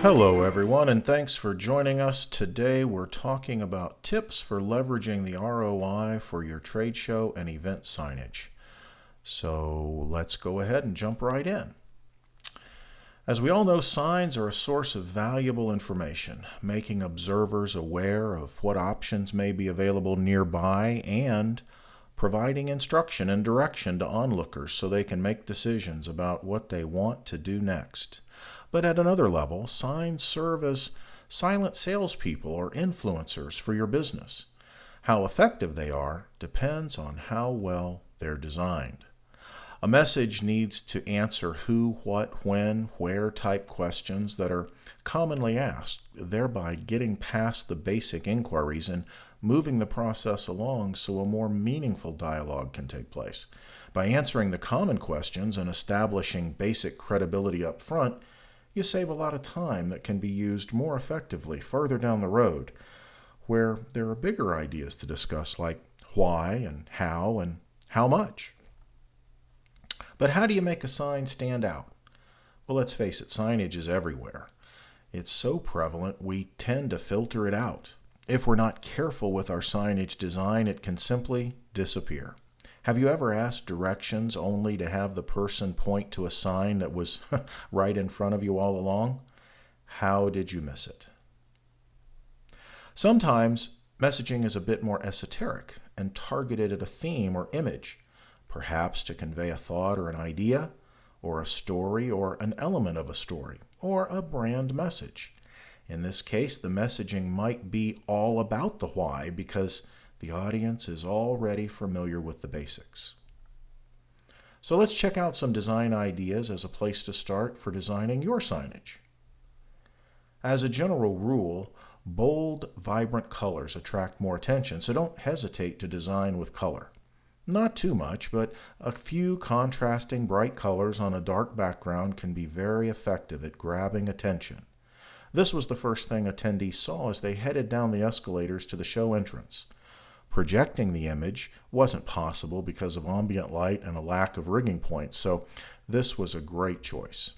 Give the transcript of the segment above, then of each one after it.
Hello everyone, and thanks for joining us. Today we're talking about tips for leveraging the ROI for your trade show and event signage. So let's go ahead and jump right in. As we all know, signs are a source of valuable information, making observers aware of what options may be available nearby and providing instruction and direction to onlookers so they can make decisions about what they want to do next. But at another level, signs serve as silent salespeople or influencers for your business. How effective they are depends on how well they're designed. A message needs to answer who, what, when, where type questions that are commonly asked, thereby getting past the basic inquiries and moving the process along so a more meaningful dialogue can take place. By answering the common questions and establishing basic credibility up front, you save a lot of time that can be used more effectively further down the road, where there are bigger ideas to discuss like why and how much. But how do you make a sign stand out? Well, let's face it, signage is everywhere. It's so prevalent we tend to filter it out. If we're not careful with our signage design, it can simply disappear. Have you ever asked directions only to have the person point to a sign that was right in front of you all along? How did you miss it? Sometimes messaging is a bit more esoteric and targeted at a theme or image, perhaps to convey a thought or an idea, or a story or an element of a story, or a brand message. In this case, the messaging might be all about the why because the audience is already familiar with the basics. So let's check out some design ideas as a place to start for designing your signage. As a general rule, bold, vibrant colors attract more attention, so don't hesitate to design with color. Not too much, but a few contrasting bright colors on a dark background can be very effective at grabbing attention. This was the first thing attendees saw as they headed down the escalators to the show entrance. Projecting the image wasn't possible because of ambient light and a lack of rigging points, so this was a great choice.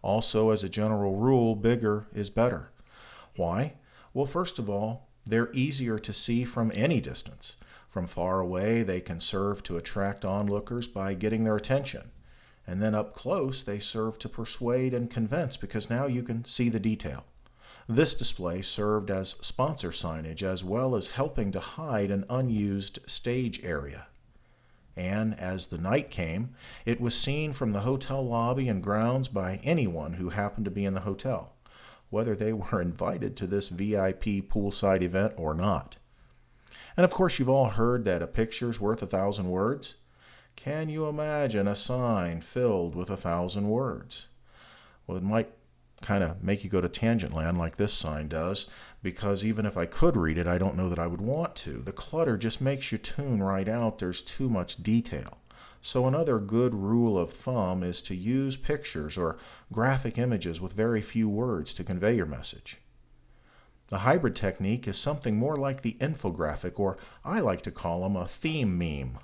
Also, as a general rule, bigger is better. Why? Well, first of all, they're easier to see from any distance. From far away, they can serve to attract onlookers by getting their attention. And then up close, they serve to persuade and convince because now you can see the detail. This display served as sponsor signage as well as helping to hide an unused stage area. And as the night came, it was seen from the hotel lobby and grounds by anyone who happened to be in the hotel, whether they were invited to this VIP poolside event or not. And of course, you've all heard that a picture's worth 1,000 words. Can you imagine a sign filled with 1,000 words? Well, it might kind of make you go to tangent land like this sign does, because even if I could read it, I don't know that I would want to. The clutter just makes you tune right out. There's too much detail. So another good rule of thumb is to use pictures or graphic images with very few words to convey your message. The hybrid technique is something more like the infographic, or I like to call them a theme meme.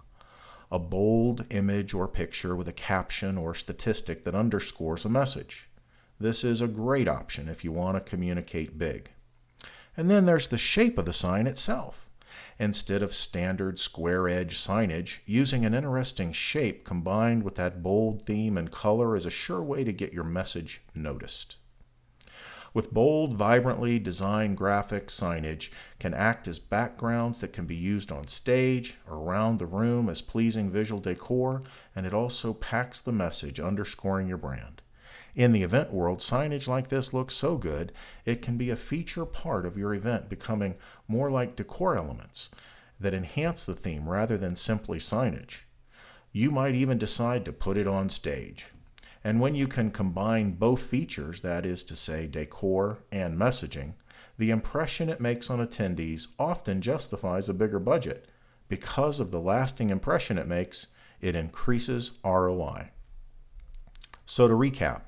A bold image or picture with a caption or statistic that underscores a message. This is a great option if you want to communicate big. And then there's the shape of the sign itself. Instead of standard square edge signage, using an interesting shape combined with that bold theme and color is a sure way to get your message noticed. With bold, vibrantly designed graphic signage can act as backgrounds that can be used on stage or around the room as pleasing visual decor, and it also packs the message, underscoring your brand. In the event world, signage like this looks so good, it can be a feature part of your event, becoming more like decor elements that enhance the theme rather than simply signage. You might even decide to put it on stage. And when you can combine both features, that is to say decor and messaging, the impression it makes on attendees often justifies a bigger budget. Because of the lasting impression it makes, it increases ROI. So to recap,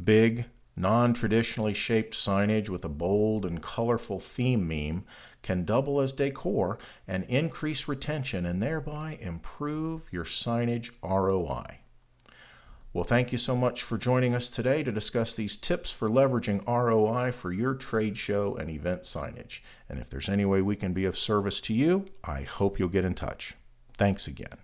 big, non-traditionally shaped signage with a bold and colorful theme meme can double as decor and increase retention and thereby improve your signage ROI. Well, thank you so much for joining us today to discuss these tips for leveraging ROI for your trade show and event signage. And if there's any way we can be of service to you, I hope you'll get in touch. Thanks again.